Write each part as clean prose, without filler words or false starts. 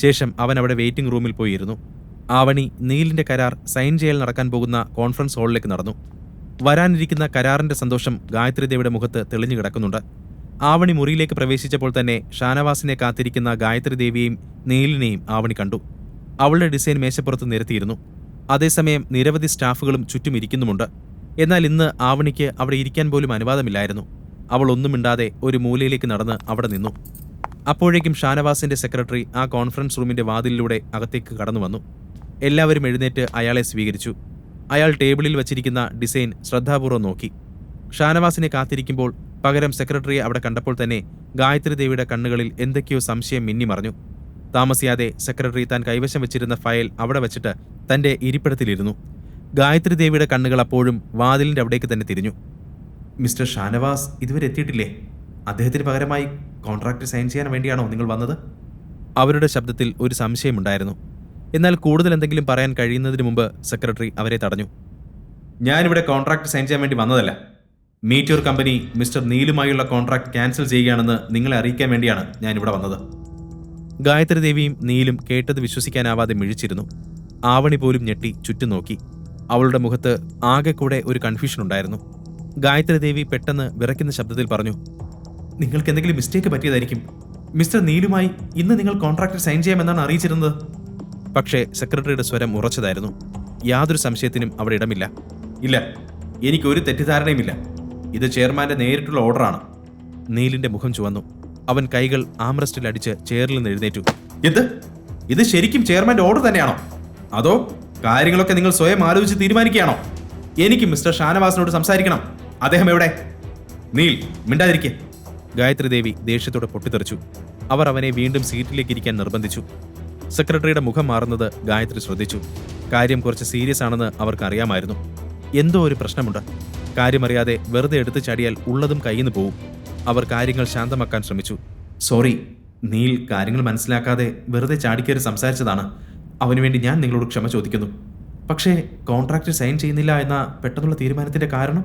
ശേഷം അവൻ അവിടെ വെയിറ്റിംഗ് റൂമിൽ പോയിരുന്നു. ആവണി നീലിന്റെ കരാർ സൈൻ ചെയ്യൽ നടക്കാൻ പോകുന്ന കോൺഫറൻസ് ഹാളിലേക്ക് നടന്നു. വരാനിരിക്കുന്ന കരാറിന്റെ സന്തോഷം ഗായത്രി ദേവിയുടെ മുഖത്ത് തെളിഞ്ഞു കിടക്കുന്നുണ്ട്. ആവണി മുറിയിലേക്ക് പ്രവേശിച്ചപ്പോൾ തന്നെ ഷാനവാസിനെ കാത്തിരിക്കുന്ന ഗായത്രി ദേവിയെയും നീലിനെയും ആവണി കണ്ടു. അവളുടെ ഡിസൈൻ മേശപ്പുറത്ത് നിരത്തിയിരുന്നു. അതേസമയം നിരവധി സ്റ്റാഫുകളും ചുറ്റും ഇരിക്കുന്നുമുണ്ട്. എന്നാൽ ഇന്ന് ആവണിക്ക് അവിടെ ഇരിക്കാൻ പോലും അനുവാദമില്ലായിരുന്നു. അവൾ ഒന്നും മിണ്ടാതെ ഒരു മൂലയിലേക്ക് നടന്ന് അവിടെ നിന്നു. അപ്പോഴേക്കും ഷാനവാസിന്റെ സെക്രട്ടറി ആ കോൺഫറൻസ് റൂമിന്റെ വാതിലിലൂടെ അകത്തേക്ക് കടന്നു വന്നു. എല്ലാവരും എഴുന്നേറ്റ് അയാളെ സ്വീകരിച്ചു. അയാൾ ടേബിളിൽ വച്ചിരിക്കുന്ന ഡിസൈൻ ശ്രദ്ധാപൂർവ്വം നോക്കി. ഷാനവാസിനെ കാത്തിരിക്കുമ്പോൾ പകരം സെക്രട്ടറിയെ അവിടെ കണ്ടപ്പോൾ തന്നെ ഗായത്രി ദേവിയുടെ കണ്ണുകളിൽ എന്തൊക്കെയോ സംശയം മിന്നിമറഞ്ഞു. താമസിയാതെ സെക്രട്ടറി താൻ കൈവശം വെച്ചിരുന്ന ഫയൽ അവിടെ വച്ചിട്ട് തന്റെ ഇരിപ്പിടത്തിലിരുന്നു. ഗായത്രി ദേവിയുടെ കണ്ണുകൾ അപ്പോഴും വാതിലിന്റെ അവിടേക്ക് തന്നെ തിരിഞ്ഞു. മിസ്റ്റർ ഷാനവാസ് ഇതുവരെ എത്തിയിട്ടില്ലേ? അദ്ദേഹത്തിന് പകരമായി കോൺട്രാക്ട് സൈൻ ചെയ്യാൻ വേണ്ടിയാണോ നിങ്ങൾ വന്നത്? അവരുടെ ശബ്ദത്തിൽ ഒരു സംശയമുണ്ടായിരുന്നു. എന്നാൽ കൂടുതൽ എന്തെങ്കിലും പറയാൻ കഴിയുന്നതിന് മുമ്പ് സെക്രട്ടറി അവരെ തടഞ്ഞു. ഞാനിവിടെ കോൺട്രാക്ട് സൈൻ ചെയ്യാൻ വേണ്ടി വന്നതല്ല. മീറ്റിയോർ കമ്പനി മിസ്റ്റർ നീലുമായുള്ള കോൺട്രാക്ട് ക്യാൻസൽ ചെയ്യുകയാണെന്ന് നിങ്ങളെ അറിയിക്കാൻ വേണ്ടിയാണ് ഞാനിവിടെ വന്നത്. ഗായത്രി ദേവിയും നീലും കേട്ടത് വിശ്വസിക്കാനാവാതെ മിഴിച്ചിരുന്നു. ആവണി പോലും ഞെട്ടി ചുറ്റും നോക്കി. അവളുടെ മുഖത്ത് ആകെ കൂടെ ഒരു കൺഫ്യൂഷൻ ഉണ്ടായിരുന്നു. ഗായത്രി ദേവി പെട്ടെന്ന് വിറയ്ക്കുന്ന ശബ്ദത്തിൽ പറഞ്ഞു, നിങ്ങൾക്ക് എന്തെങ്കിലും മിസ്റ്റേക്ക് പറ്റിയതായിരിക്കും. മിസ്റ്റർ നീലുമായി ഇന്ന് നിങ്ങൾ കോൺട്രാക്ട് സൈൻ ചെയ്യാമെന്നാണ് അറിയിച്ചിരുന്നത്. പക്ഷേ സെക്രട്ടറിയുടെ സ്വരം ഉറച്ചതായിരുന്നു. യാതൊരു സംശയത്തിനും അവിടെ ഇടമില്ല. ഇല്ല, എനിക്കൊരു തെറ്റിദ്ധാരണയുമില്ല. ഇത് ചെയർമാന്റെ നേരിട്ടുള്ള ഓർഡറാണ്. നീലിന്റെ മുഖം ചുവന്നു. അവൻ കൈകൾ ആംറസ്റ്റിൽ അടിച്ച് ചെയറിൽ നിന്ന് എഴുന്നേറ്റു. ഇത് ശരിക്കും ചെയർമാന്റെ ഓർഡർ തന്നെയാണോ? അതോ കാര്യങ്ങളൊക്കെ നിങ്ങൾ സ്വയം ആലോചിച്ച് തീരുമാനിക്കുകയാണോ? എനിക്ക് മിസ്റ്റർ ഷാനവാസിനോട് സംസാരിക്കണം. അദ്ദേഹം എവിടെ? നീൽ, മിണ്ടാതിരിക്കെ. ഗായത്രി ദേവി ദേഷ്യത്തോടെ പൊട്ടിത്തെറിച്ചു. അവർ അവനെ വീണ്ടും സീറ്റിലേക്ക് ഇരിക്കാൻ നിർബന്ധിച്ചു. സെക്രട്ടറിയുടെ മുഖം മാറുന്നത് ഗായത്രി ശ്രദ്ധിച്ചു. കാര്യം കുറച്ച് സീരിയസ് ആണെന്ന് അവർക്ക് അറിയാമായിരുന്നു. എന്തോ ഒരു പ്രശ്നമുണ്ട്. കാര്യമറിയാതെ വെറുതെ എടുത്തു ചാടിയാൽ ഉള്ളതും കയ്യിന്ന് പോവും. അവർ കാര്യങ്ങൾ ശാന്തമാക്കാൻ ശ്രമിച്ചു. സോറി നീൽ, കാര്യങ്ങൾ മനസ്സിലാക്കാതെ വെറുതെ ചാടിക്കയറി സംസാരിച്ചതാണ്. അവനുവേണ്ടി ഞാൻ നിങ്ങളോട് ക്ഷമ ചോദിക്കുന്നു. പക്ഷേ കോൺട്രാക്ട് സൈൻ ചെയ്യുന്നില്ല എന്ന പെട്ടെന്നുള്ള തീരുമാനത്തിന്റെ കാരണം?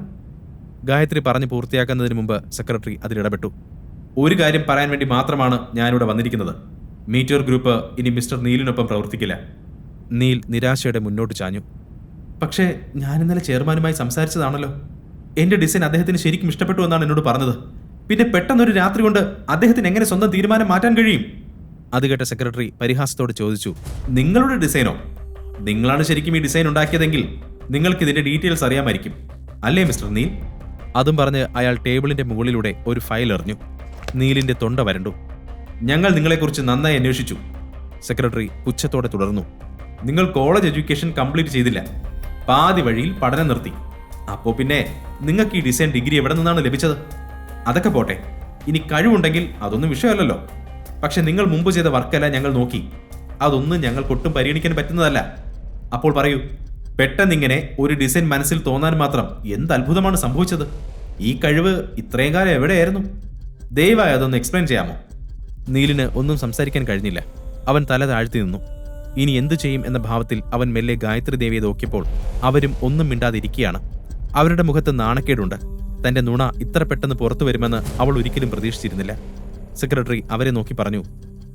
ഗായത്രി പറഞ്ഞു പൂർത്തിയാക്കുന്നതിന് മുമ്പ് സെക്രട്ടറി അതിലിടപെട്ടു. ഒരു കാര്യം പറയാൻ വേണ്ടി മാത്രമാണ് ഞാനിവിടെ വന്നിരിക്കുന്നത്. മീറ്റിയോർ ഗ്രൂപ്പ് ഇനി മിസ്റ്റർ നീലിനൊപ്പം പ്രവർത്തിക്കില്ല. നീൽ നിരാശയോടെ മുന്നോട്ട് ചാഞ്ഞു. പക്ഷേ ഞാൻ ഇന്നലെ ചെയർമാനുമായി സംസാരിച്ചതാണല്ലോ. എന്റെ ഡിസൈൻ അദ്ദേഹത്തിന് ശരിക്കും ഇഷ്ടപ്പെട്ടു എന്നാണ് എന്നോട് പറഞ്ഞത്. പിന്നെ പെട്ടെന്നൊരു രാത്രി കൊണ്ട് അദ്ദേഹത്തിന് എങ്ങനെ സ്വന്തം തീരുമാനം മാറ്റാൻ കഴിയും? അത് കേട്ട സെക്രട്ടറി പരിഹാസത്തോട് ചോദിച്ചു, നിങ്ങളുടെ ഡിസൈനോ? നിങ്ങളാണ് ശരിക്കും ഈ ഡിസൈൻ ഉണ്ടാക്കിയതെങ്കിൽ നിങ്ങൾക്ക് ഇതിന്റെ ഡീറ്റെയിൽസ് അറിയാമായിരിക്കും, അല്ലേ മിസ്റ്റർ നീൽ? അതും പറഞ്ഞ് അയാൾ ടേബിളിന്റെ മുകളിലൂടെ ഒരു ഫയൽ എറിഞ്ഞു. നീലിന്റെ തൊണ്ട വരണ്ടു. ഞങ്ങൾ നിങ്ങളെക്കുറിച്ച് നന്നായി അന്വേഷിച്ചു. സെക്രട്ടറി പുച്ഛത്തോടെ തുടർന്നു. നിങ്ങൾ കോളേജ് എഡ്യൂക്കേഷൻ കംപ്ലീറ്റ് ചെയ്തില്ല. പാതി വഴിയിൽ പഠനം നിർത്തി. അപ്പോ പിന്നെ നിങ്ങൾക്ക് ഈ ഡിസൈൻ ഡിഗ്രി എവിടെ നിന്നാണ് ലഭിച്ചത്? അതൊക്കെ പോട്ടെ, ഇനി കഴിവുണ്ടെങ്കിൽ അതൊന്നും വിഷയമല്ലല്ലോ. പക്ഷെ നിങ്ങൾ മുമ്പ് ചെയ്ത വർക്കെല്ലാം ഞങ്ങൾ നോക്കി. അതൊന്നും ഞങ്ങൾക്കൊട്ടും പരിഗണിക്കാൻ പറ്റുന്നതല്ല. അപ്പോൾ പറയൂ, പെട്ടെന്നിങ്ങനെ ഒരു ഡിസൈൻ മനസ്സിൽ തോന്നാൻ മാത്രം എന്ത് അത്ഭുതമാണ് സംഭവിച്ചത്? ഈ കഴിവ് ഇത്രയും കാലം എവിടെയായിരുന്നു? ദയവായി അതൊന്ന് എക്സ്പ്ലെയിൻ ചെയ്യാമോ? നീലിന് ഒന്നും സംസാരിക്കാൻ കഴിഞ്ഞില്ല. അവൻ തല താഴ്ത്തി നിന്നു. ഇനി എന്തു ചെയ്യും എന്ന ഭാവത്തിൽ അവൻ മെല്ലെ ഗായത്രി ദേവിയെ നോക്കിയപ്പോൾ അവരും ഒന്നും മിണ്ടാതിരിക്കുകയാണ്. അവരുടെ മുഖത്ത് നാണക്കേടുണ്ട്. തന്റെ നുണ ഇത്ര പെട്ടെന്ന് പുറത്തു വരുമെന്ന് അവൾ ഒരിക്കലും പ്രതീക്ഷിച്ചിരുന്നില്ല. സെക്രട്ടറി അവരെ നോക്കി പറഞ്ഞു,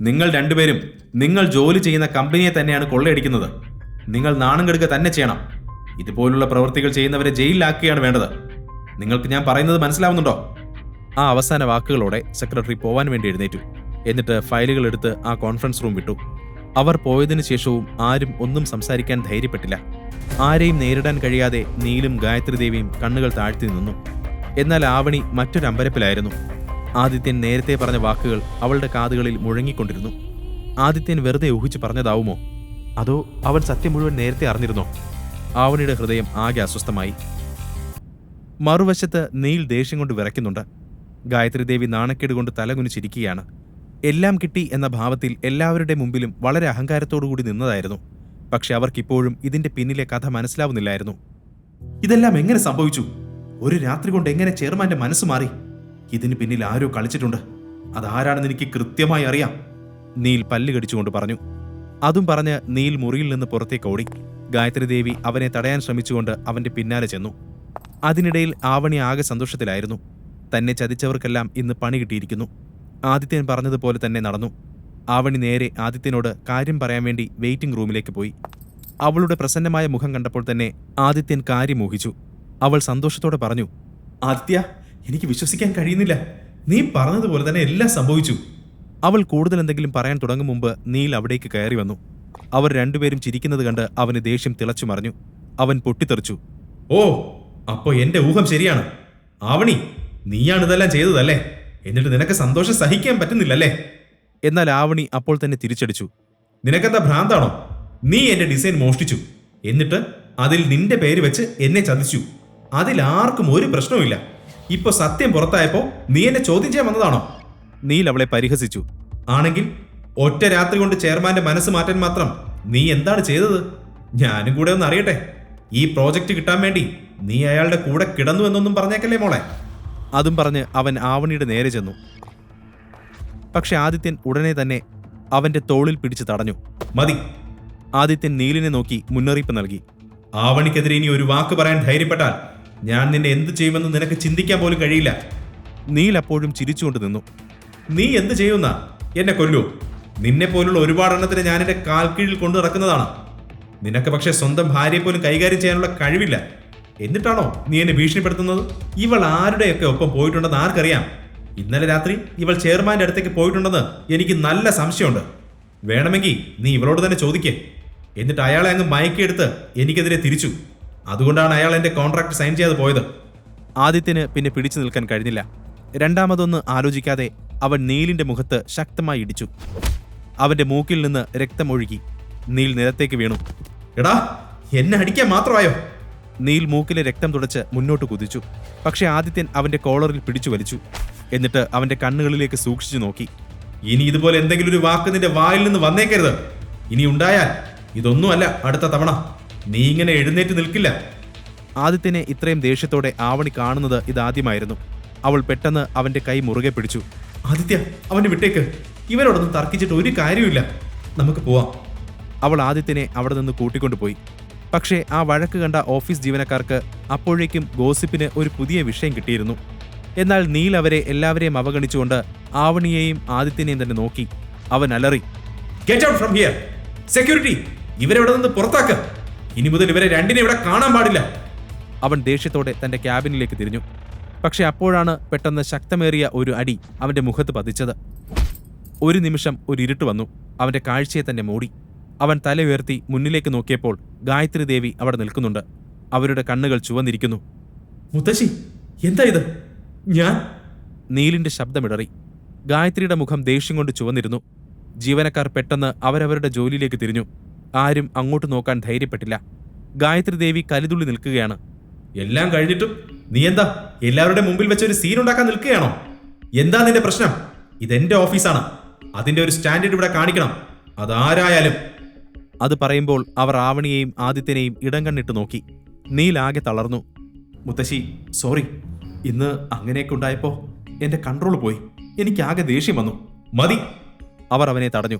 നിങ്ങൾ രണ്ടുപേരും നിങ്ങൾ ജോലി ചെയ്യുന്ന കമ്പനിയെ തന്നെയാണ് കൊള്ളയടിക്കുന്നത്. നിങ്ങൾ നാണം കെടുക തന്നെ ചെയ്യണം. ഇതുപോലുള്ള പ്രവൃത്തികൾ ചെയ്യുന്നവരെ ജയിലിലാക്കുകയാണ് വേണ്ടത്. നിങ്ങൾക്ക് ഞാൻ പറയുന്നത് മനസ്സിലാവുന്നുണ്ടോ? ആ അവസാന വാക്കുകളോടെ സെക്രട്ടറി പോവാൻ വേണ്ടി എഴുന്നേറ്റു. എന്നിട്ട് ഫയലുകൾ എടുത്ത് ആ കോൺഫറൻസ് റൂം വിട്ടു. അവർ പോയതിനു ശേഷവും ആരും ഒന്നും സംസാരിക്കാൻ ധൈര്യപ്പെട്ടില്ല. ആരെയും നേരിടാൻ കഴിയാതെ നീലും ഗായത്രി ദേവിയും കണ്ണുകൾ താഴ്ത്തി നിന്നു. എന്നാൽ ആവണി മറ്റൊരു അമ്പരപ്പിലായിരുന്നു. ആദിത്യൻ നേരത്തെ പറഞ്ഞ വാക്കുകൾ അവളുടെ കാതുകളിൽ മുഴങ്ങിക്കൊണ്ടിരുന്നു. ആദിത്യൻ വെറുതെ ഊഹിച്ചു പറഞ്ഞതാവുമോ? അതോ അവൻ സത്യം മുഴുവൻ നേരത്തെ അറിഞ്ഞിരുന്നോ? ആവണിയുടെ ഹൃദയം ആകെ അസ്വസ്ഥമായി. മറുവശത്ത് നീൽ ദേഷ്യം കൊണ്ട് വിറയ്ക്കുന്നുണ്ട്. ഗായത്രി ദേവി നാണക്കേട് കൊണ്ട് തലകുനിച്ചിരിക്കുകയാണ്. എല്ലാം കിട്ടി എന്ന ഭാവത്തിൽ എല്ലാവരുടെ മുമ്പിലും വളരെ അഹങ്കാരത്തോടുകൂടി നിന്നതായിരുന്നു. പക്ഷെ അവർക്കിപ്പോഴും ഇതിന്റെ പിന്നിലെ കഥ മനസ്സിലാവുന്നില്ലായിരുന്നു. ഇതെല്ലാം എങ്ങനെ സംഭവിച്ചു? ഒരു രാത്രി കൊണ്ട് എങ്ങനെ ചെയർമാന്റെ മനസ്സ് മാറി? ഇതിന് പിന്നിൽ ആരോ കളിച്ചിട്ടുണ്ട്. അതാരാണെന്ന് എനിക്ക് കൃത്യമായി അറിയാം, നീൽ പല്ല് കടിച്ചുകൊണ്ട് പറഞ്ഞു. അതും പറഞ്ഞ് നീൽ മുറിയിൽ നിന്ന് പുറത്തേക്ക് ഓടി. ഗായത്രി ദേവി അവനെ തടയാൻ ശ്രമിച്ചുകൊണ്ട് അവന്റെ പിന്നാലെ ചെന്നു. അതിനിടയിൽ ആവണി ആകെ സന്തോഷത്തിലായിരുന്നു. തന്നെ ചതിച്ചവർക്കെല്ലാം ഇന്ന് പണി കിട്ടിയിരിക്കുന്നു. ആദിത്യൻ പറഞ്ഞതുപോലെ തന്നെ നടന്നു. ആവണി നേരെ ആദിത്യനോട് കാര്യം പറയാൻ വേണ്ടി വെയിറ്റിംഗ് റൂമിലേക്ക് പോയി. അവളുടെ പ്രസന്നമായ മുഖം കണ്ടപ്പോൾ തന്നെ ആദിത്യൻ കാര്യം ഊഹിച്ചു. അവൾ സന്തോഷത്തോടെ പറഞ്ഞു, ആദിത്യ, എനിക്ക് വിശ്വസിക്കാൻ കഴിയുന്നില്ല. നീ പറഞ്ഞതുപോലെ തന്നെ എല്ലാം സംഭവിച്ചു. അവൾ കൂടുതൽ എന്തെങ്കിലും പറയാൻ തുടങ്ങും മുമ്പ് നീൽ അവിടേക്ക് കയറി വന്നു. അവർ രണ്ടുപേരും ചിരിക്കുന്നത് കണ്ട് അവന് ദേഷ്യം തിളച്ചു മറിഞ്ഞു. അവൻ പൊട്ടിത്തെറിച്ചു. ഓ, അപ്പോ എന്റെ ഊഹം ശരിയാണ്. ആവണി, നീയാണ് ഇതെല്ലാം ചെയ്തതല്ലേ? എന്നിട്ട് നിനക്ക് സന്തോഷം സഹിക്കാൻ പറ്റുന്നില്ലല്ലേ? എന്നാൽ ആവണി അപ്പോൾ തന്നെ തിരിച്ചടിച്ചു. നിനക്കെന്താ ഭ്രാന്താണോ? നീ എന്റെ ഡിസൈൻ മോഷ്ടിച്ചു, എന്നിട്ട് അതിൽ നിന്റെ പേര് വെച്ച് എന്നെ ചതിച്ചു. അതിൽ ആർക്കും ഒരു പ്രശ്നവുമില്ല. ഇപ്പൊ സത്യം പുറത്തായപ്പോ നീ എന്നെ ചോദ്യം ചെയ്യാൻ വന്നതാണോ? നീൽ അവളെ പരിഹസിച്ചു. ആണെങ്കിൽ ഒറ്റ രാത്രി കൊണ്ട് ചെയർമാന്റെ മനസ്സ് മാറ്റാൻ മാത്രം നീ എന്താണ് ചെയ്തത്? ഞാനും കൂടെ ഒന്ന് അറിയട്ടെ. ഈ പ്രോജക്റ്റ് കിട്ടാൻ വേണ്ടി നീ അയാളുടെ കൂടെ കിടന്നു എന്നൊന്നും പറഞ്ഞേക്കല്ലേ മോളെ? അതും പറഞ്ഞ് അവൻ ആവണിയുടെ നേരെ ചെന്നു. പക്ഷെ ആദിത്യൻ ഉടനെ തന്നെ അവന്റെ തോളിൽ പിടിച്ചു തടഞ്ഞു. മതി. ആദിത്യൻ നീലിനെ നോക്കി മുന്നറിയിപ്പ് നൽകി. ആവണിക്കെതിരെ ഇനി ഒരു വാക്ക് പറയാൻ ധൈര്യപ്പെട്ടാൽ ഞാൻ നിന്നെ എന്ത് ചെയ്യുമെന്ന് നിനക്ക് ചിന്തിക്കാൻ പോലും കഴിയില്ല. നീൽ അപ്പോഴും ചിരിച്ചുകൊണ്ട് നിന്നു. നീ എന്ത് ചെയ്യുന്ന? എന്നെ കൊല്ലൂ? നിന്നെ പോലുള്ള ഒരുപാട് എണ്ണത്തിന് ഞാൻ എന്റെ കാൽ കീഴിൽ കൊണ്ടു നടക്കുന്നതാണ്. നിനക്ക് പക്ഷെ സ്വന്തം ഭാര്യയെ പോലും കൈകാര്യം ചെയ്യാനുള്ള കഴിവില്ല. എന്നിട്ടാണോ നീ എന്നെ ഭീഷണിപ്പെടുത്തുന്നത്? ഇവൾ ആരുടെയൊക്കെ ഒപ്പം പോയിട്ടുണ്ടെന്ന് ആർക്കറിയാം? ഇന്നലെ രാത്രി ഇവൾ ചെയർമാന്റെ അടുത്തേക്ക് പോയിട്ടുണ്ടെന്ന് എനിക്ക് നല്ല സംശയമുണ്ട്. വേണമെങ്കിൽ നീ ഇവളോട് തന്നെ ചോദിക്കേ. എന്നിട്ട് അയാളെ അങ്ങ് മയക്കിയെടുത്ത് എനിക്കെതിരെ തിരിച്ചു. അതുകൊണ്ടാണ് അയാൾ എന്റെ കോൺട്രാക്ട് സൈൻ ചെയ്യാതെ പോയത്. ആദിത്യന് പിന്നെ പിടിച്ചു നിൽക്കാൻ കഴിഞ്ഞില്ല. രണ്ടാമതൊന്ന് ആലോചിക്കാതെ അവൻ നീലിന്റെ മുഖത്ത് ശക്തമായി ഇടിച്ചു. അവന്റെ മൂക്കിൽ നിന്ന് രക്തമൊഴുകി. നീൽ നിലത്തേക്ക് വീണു. എടാ, എന്നെ അടിക്കാൻ മാത്രമായോ? നീൽ മൂക്കിലെ രക്തം തുടച്ച് മുന്നോട്ട് കുതിച്ചു. പക്ഷെ ആദിത്യൻ അവന്റെ കോളറിൽ പിടിച്ചു വലിച്ചു. എന്നിട്ട് അവന്റെ കണ്ണുകളിലേക്ക് സൂക്ഷിച്ചു നോക്കി. ഇനി ഇതുപോലെ എന്തെങ്കിലും ഒരു വാക്ക് നിന്റെ വായിൽ നിന്ന് വന്നേക്കരുത്. ഇനി ഉണ്ടായാൽ ഇതൊന്നുമല്ല അടുത്ത തവണ. നീ ഇങ്ങനെ എഴുന്നേറ്റ് നിൽക്കില്ല. ആദിത്യനെ ഇത്രയും ദേഷ്യത്തോടെ ആവണി കാണുന്നത് ഇതാദ്യമായിരുന്നു. അവൾ പെട്ടെന്ന് അവന്റെ കൈ മുറുകെ പിടിച്ചു. ആദിത്യ, അവനെ വിട്ടേക്ക്. ഇവരോടൊന്നും തർക്കിച്ചിട്ട് ഒരു കാര്യമില്ല. നമുക്ക് പോവാം. അവൾ ആദിത്യനെ അവിടെ നിന്ന് കൂട്ടിക്കൊണ്ടുപോയി. പക്ഷേ ആ വഴക്ക് കണ്ട ഓഫീസ് ജീവനക്കാർക്ക് അപ്പോഴേക്കും ഗോസിപ്പിന് ഒരു പുതിയ വിഷയം കിട്ടിയിരുന്നു. എന്നാൽ നീൽ അവരെ എല്ലാവരെയും അവഗണിച്ചുകൊണ്ട് ആവണിയെയും ആദിത്യനെയും തന്നെ നോക്കി. അവൻ അലറി, get out from here. Security, ഇവരെവിടെ നിന്ന് പുറത്താക്ക്. ഇനി മുതൽ ഇവരെ രണ്ടിനെ ഇവിടെ കാണാൻ പാടില്ല. അവൻ ദേഷ്യത്തോടെ തന്റെ ക്യാബിനിലേക്ക് തിരിഞ്ഞു. പക്ഷെ അപ്പോഴാണ് പെട്ടെന്ന് ശക്തമേറിയ ഒരു അടി അവന്റെ മുഖത്ത് പതിച്ചത്. ഒരു നിമിഷം ഒരു ഇരുട്ട് വന്നു. അവന്റെ കാഴ്ചയെ തന്നെ മൂടി. അവൻ തല ഉയർത്തി മുന്നിലേക്ക് നോക്കിയപ്പോൾ ഗായത്രി ദേവി അവിടെ നിൽക്കുന്നുണ്ട്. അവരുടെ കണ്ണുകൾ ചുവന്നിരിക്കുന്നു. മുത്തശ്ശി, എന്താ ഇത്? ഞാൻ നീലിന്റെ ശബ്ദമിടറി. ഗായത്രിയുടെ മുഖം ദേഷ്യം കൊണ്ട് ചുവന്നിരുന്നു. ജീവനക്കാർ പെട്ടെന്ന് അവരവരുടെ ജോലിയിലേക്ക് തിരിഞ്ഞു. ആരും അങ്ങോട്ട് നോക്കാൻ ധൈര്യപ്പെട്ടില്ല. ഗായത്രി ദേവി കലിതുള്ളി നിൽക്കുകയാണ്. എല്ലാം കഴിഞ്ഞിട്ടും നീ എന്താ എല്ലാവരുടെ മുമ്പിൽ വെച്ച് ഒരു സീൻ ഉണ്ടാക്കാൻ നിൽക്കുകയാണോ? എന്താ നിന്റെ പ്രശ്നം? ഇതെന്റെ ഓഫീസാണ്. അതിന്റെ ഒരു സ്റ്റാൻഡേർഡ് ഇവിടെ കാണിക്കണം, അതാരായാലും. അത് പറയുമ്പോൾ അവർ ആവണിയെയും ആദിത്യനെയും ഇടം കണ്ണിട്ട് നോക്കി. നീൽ ആകെ തളർന്നു. മുത്തശ്ശി, സോറി. ഇന്ന് അങ്ങനെയൊക്കെ ഉണ്ടായപ്പോ എന്റെ കൺട്രോൾ പോയി. എനിക്കാകെ ദേഷ്യം വന്നു. മതി. അവർ അവനെ തടഞ്ഞു.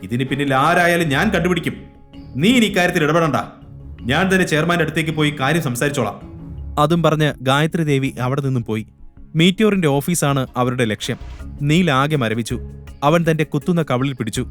ഇതിന് പിന്നിൽ ആരായാലും ഞാൻ കണ്ടുപിടിക്കും. നീ ഇനി ഇക്കാര്യത്തിൽ ഇടപെടണ്ട. ഞാൻ തന്നെ ചെയർമാന്റെ അടുത്തേക്ക് പോയി കാര്യം സംസാരിച്ചോളാം. അതും പറഞ്ഞ് ഗായത്രി ദേവി അവിടെ നിന്നും പോയി. മീറ്റിയോറിന്റെ ഓഫീസാണ് അവരുടെ ലക്ഷ്യം. നീൽ ആകെ മരവിച്ചു. അവൻ തന്റെ കുത്തുന്ന കവിളിൽ പിടിച്ചു.